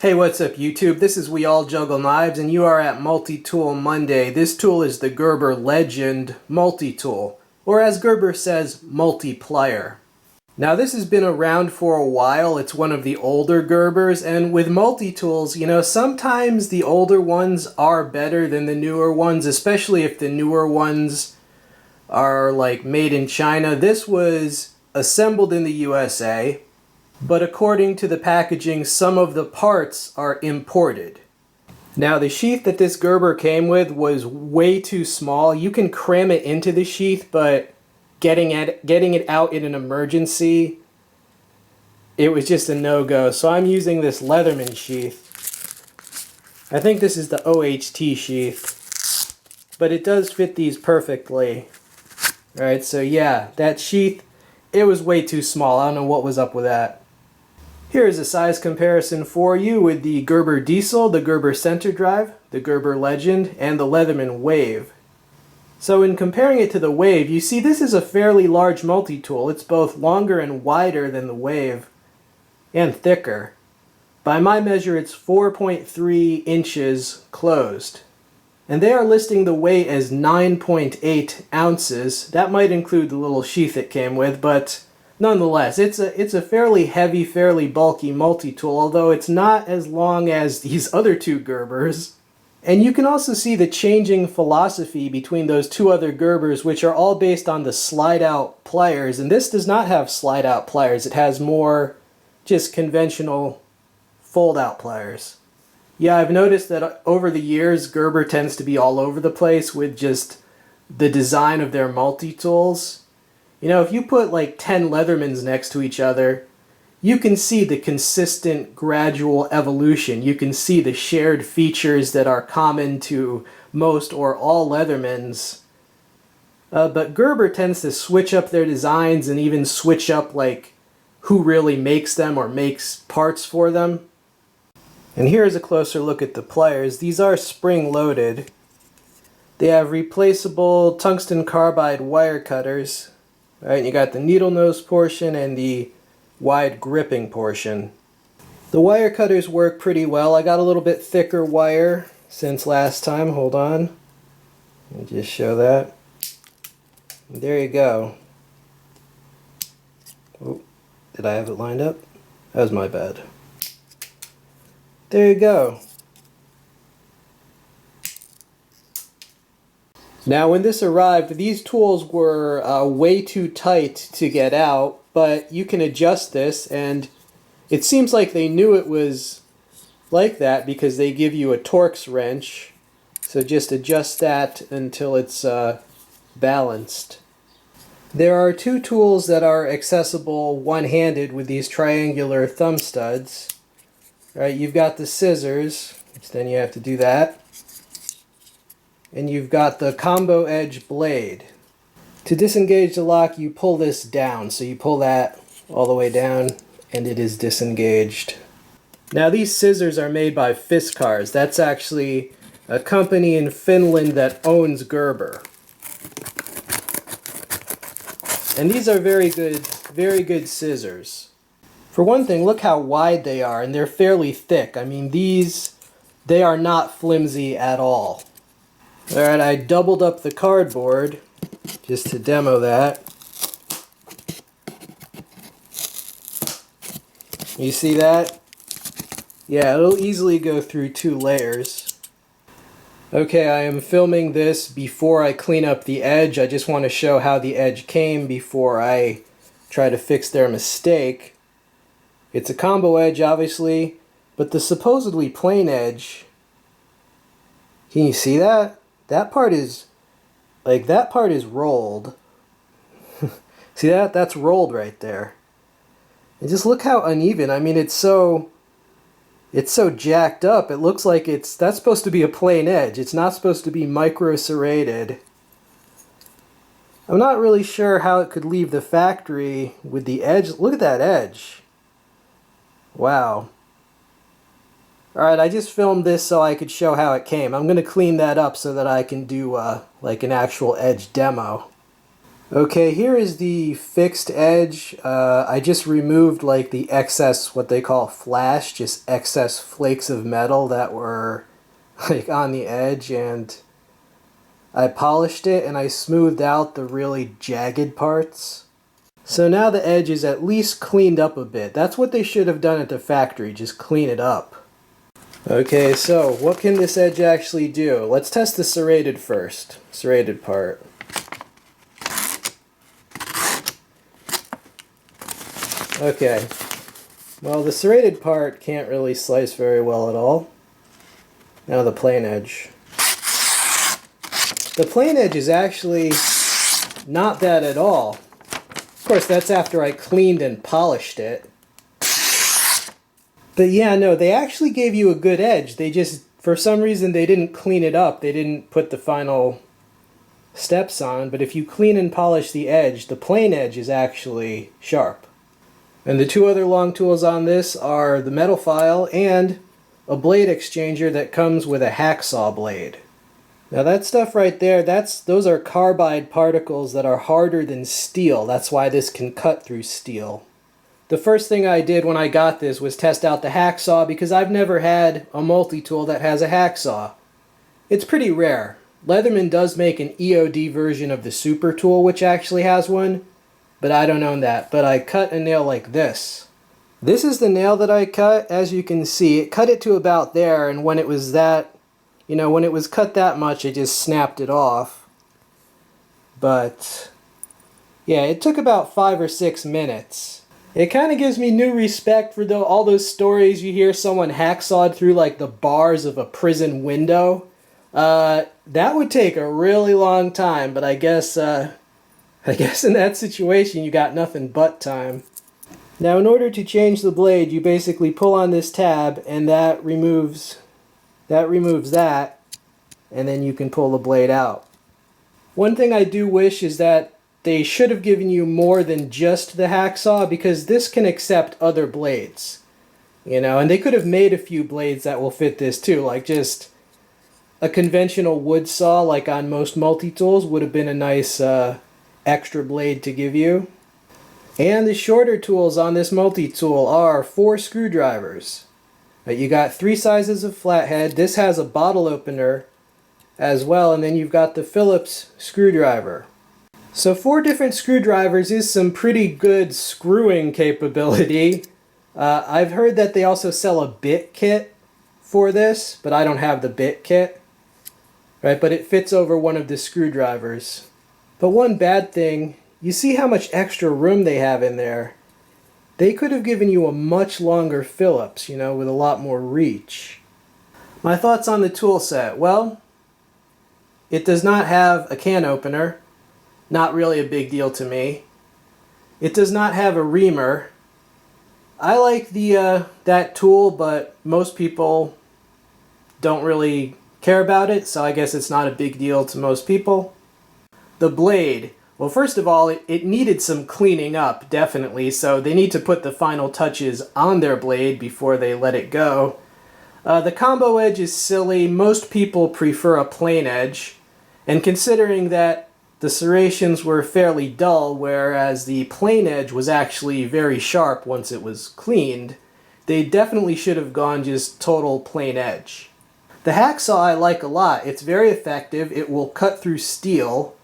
Hey, what's up YouTube? This is We All Juggle Knives and you are at Multi-Tool Monday. This tool is the Gerber Legend Multi-Tool, or as Gerber says, Multi-Plier. Now this has been around for a while. It's one of the older Gerbers, and with multi-tools, you know, sometimes the older ones are better than the newer ones, especially if the newer ones are like made in China. This was assembled in the USA. But according to the packaging, some of the parts are imported. Now the sheath that this Gerber came with was way too small. You can cram it into the sheath, but getting it out in an emergency, it was just a no-go. So I'm using this Leatherman sheath. I think this is the OHT sheath, but it does fit these perfectly. Alright, so yeah, that sheath, it was way too small. I don't know what was up with that. Here is a size comparison for you with the Gerber Diesel, the Gerber Center Drive, the Gerber Legend, and the Leatherman Wave. So in comparing it to the Wave, you see this is a fairly large multi-tool. It's both longer and wider than the Wave, and thicker. By my measure, it's 4.3 inches closed. And they are listing the weight as 9.8 ounces. That might include the little sheath it came with, but nonetheless, it's a fairly heavy, fairly bulky multi-tool, although it's not as long as these other two Gerbers. And you can also see the changing philosophy between those two other Gerbers, which are all based on the slide-out pliers. And this does not have slide-out pliers. It has more just conventional fold-out pliers. Yeah, I've noticed that over the years, Gerber tends to be all over the place with just the design of their multi-tools. You know, if you put like 10 Leathermans next to each other, you can see the consistent gradual evolution. You can see the shared features that are common to most or all Leathermans. But Gerber tends to switch up their designs and even switch up like who really makes them or makes parts for them. And here's a closer look at the pliers. These are spring-loaded. They have replaceable tungsten carbide wire cutters. Alright, you got the needle nose portion and the wide gripping portion. The wire cutters work pretty well. I got a little bit thicker wire since last time. Hold on. Let me just show that. There you go. Oh, did I have it lined up? That was my bad. There you go. Now when this arrived, these tools were way too tight to get out, but you can adjust this, and it seems like they knew it was like that because they give you a Torx wrench. So just adjust that until it's balanced. There are two tools that are accessible one-handed with these triangular thumb studs. Right, you've got the scissors, which then you have to do that. And you've got the combo edge blade. To disengage the lock, you pull this down. So you pull that all the way down and it is disengaged. Now these scissors are made by Fiskars. That's actually a company in Finland that owns Gerber. And these are very good scissors. For one thing, look how wide they are, and they're fairly thick. I mean, they are not flimsy at all. Alright, I doubled up the cardboard just to demo that. You see that? Yeah, it'll easily go through 2 layers. Okay, I am filming this before I clean up the edge. I just want to show how the edge came before I try to fix their mistake. It's a combo edge, obviously, but the supposedly plain edge, can you see that? That part is rolled. See that? That's rolled right there. And just look how uneven. I mean, it's so jacked up. It looks like that's supposed to be a plain edge. It's not supposed to be micro serrated. I'm not really sure how it could leave the factory with the edge. Look at that edge. Wow. Alright, I just filmed this so I could show how it came. I'm going to clean that up so that I can do like an actual edge demo. Okay, here is the fixed edge. I just removed like the excess, what they call flash, just excess flakes of metal that were like on the edge, and I polished it and I smoothed out the really jagged parts. So now the edge is at least cleaned up a bit. That's what they should have done at the factory, just clean it up. Okay, so what can this edge actually do? Let's test the serrated first, serrated part. Okay, well the serrated part can't really slice very well at all. Now the plain edge. The plain edge is actually not bad at all. Of course, that's after I cleaned and polished it. But yeah, no, they actually gave you a good edge. They just, for some reason, they didn't clean it up. They didn't put the final steps on. But if you clean and polish the edge, the plain edge is actually sharp. And the two other long tools on this are the metal file and a blade exchanger that comes with a hacksaw blade. Now that stuff right there, those are carbide particles that are harder than steel. That's why this can cut through steel. The first thing I did when I got this was test out the hacksaw because I've never had a multi-tool that has a hacksaw. It's pretty rare. Leatherman does make an EOD version of the super tool which actually has one, but I don't own that. But I cut a nail like this. This is the nail that I cut. As you can see, it cut it to about there, and when it was that, when it was cut that much, it just snapped it off. But yeah, it took about 5 or 6 minutes. It kind of gives me new respect for all those stories you hear someone hacksawed through like the bars of a prison window. That would take a really long time, but I guess in that situation you got nothing but time. Now in order to change the blade, you basically pull on this tab and that removes that, and then you can pull the blade out. One thing I do wish is that they should have given you more than just the hacksaw, because this can accept other blades. And they could have made a few blades that will fit this too, like just a conventional wood saw like on most multi-tools would have been a nice extra blade to give you. And the shorter tools on this multi-tool are 4 screwdrivers. You got 3 sizes of flathead. This has a bottle opener as well, and then you've got the Phillips screwdriver. So 4 different screwdrivers is some pretty good screwing capability. I've heard that they also sell a bit kit for this, but I don't have the bit kit. Right, but it fits over one of the screwdrivers. But one bad thing, you see how much extra room they have in there. They could have given you a much longer Phillips, with a lot more reach. My thoughts on the tool set. Well, it does not have a can opener. Not really a big deal to me. It does not have a reamer. I like that tool, but most people don't really care about it, so I guess it's not a big deal to most people. The blade. Well, first of all, it needed some cleaning up, definitely, so they need to put the final touches on their blade before they let it go. The combo edge is silly. Most people prefer a plain edge, and considering that the serrations were fairly dull, whereas the plain edge was actually very sharp once it was cleaned, they definitely should have gone just total plain edge. The hacksaw I like a lot. It's very effective. It will cut through steel.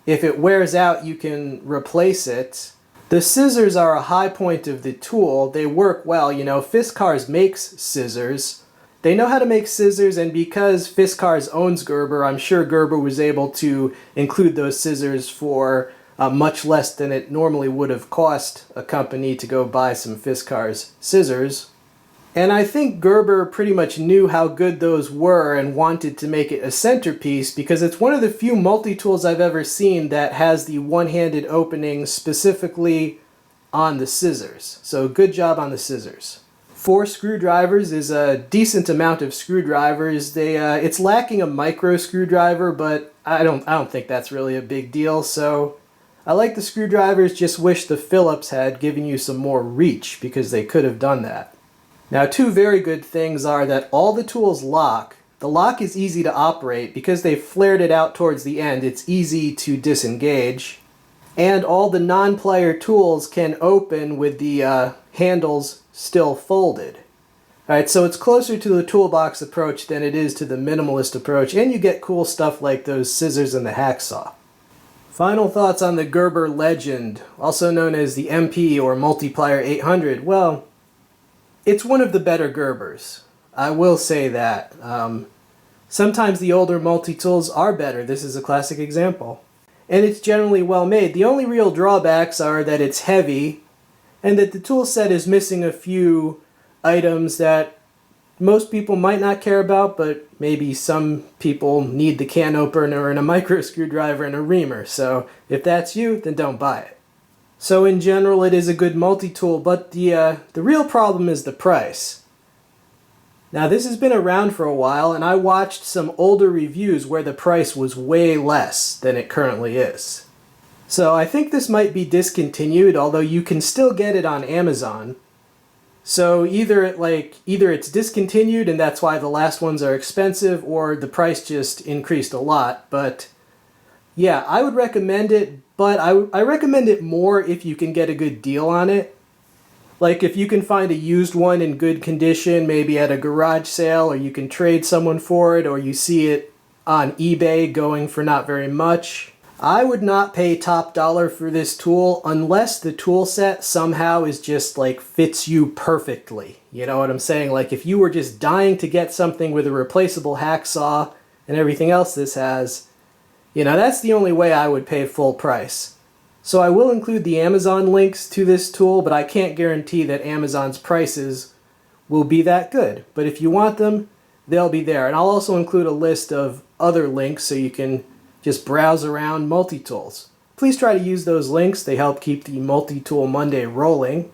If it wears out, you can replace it. The scissors are a high point of the tool. They work well. Fiskars makes scissors. They know how to make scissors, and because Fiskars owns Gerber, I'm sure Gerber was able to include those scissors for much less than it normally would have cost a company to go buy some Fiskars scissors. And I think Gerber pretty much knew how good those were and wanted to make it a centerpiece, because it's one of the few multi-tools I've ever seen that has the one-handed opening specifically on the scissors. So good job on the scissors. 4 screwdrivers is a decent amount of screwdrivers. It's lacking a micro screwdriver, but I don't think that's really a big deal. So I like the screwdrivers, just wish the Phillips had given you some more reach, because they could have done that. Now, 2 very good things are that all the tools lock. The lock is easy to operate because they flared it out towards the end. It's easy to disengage. And all the non-plier tools can open with the handles still folded. Alright, so it's closer to the toolbox approach than it is to the minimalist approach, and you get cool stuff like those scissors and the hacksaw. Final thoughts on the Gerber Legend, also known as the MP or Multi-Plier 800. Well, it's one of the better Gerbers. I will say that. Sometimes the older multi-tools are better. This is a classic example. And it's generally well made. The only real drawbacks are that it's heavy and that the tool set is missing a few items that most people might not care about, but maybe some people need the can opener and a micro screwdriver and a reamer. So if that's you, then don't buy it. So in general, it is a good multi-tool, but the real problem is the price. Now this has been around for a while, and I watched some older reviews where the price was way less than it currently is. So I think this might be discontinued, although you can still get it on Amazon. So either it's discontinued and that's why the last ones are expensive, or the price just increased a lot. But yeah, I would recommend it, but I recommend it more if you can get a good deal on it. Like if you can find a used one in good condition, maybe at a garage sale, or you can trade someone for it, or you see it on eBay going for not very much. I would not pay top dollar for this tool unless the tool set somehow is just like fits you perfectly. You know what I'm saying? Like if you were just dying to get something with a replaceable hacksaw and everything else this has, you know, that's the only way I would pay full price. So I will include the Amazon links to this tool, but I can't guarantee that Amazon's prices will be that good. But if you want them, they'll be there. And I'll also include a list of other links so you can just browse around multi-tools. Please try to use those links. They help keep the Multi-Tool Monday rolling.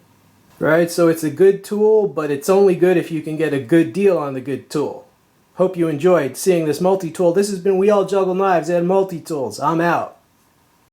Right, so it's a good tool, but it's only good if you can get a good deal on the good tool. Hope you enjoyed seeing this multi-tool. This has been We All Juggle Knives and Multi-Tools. I'm out.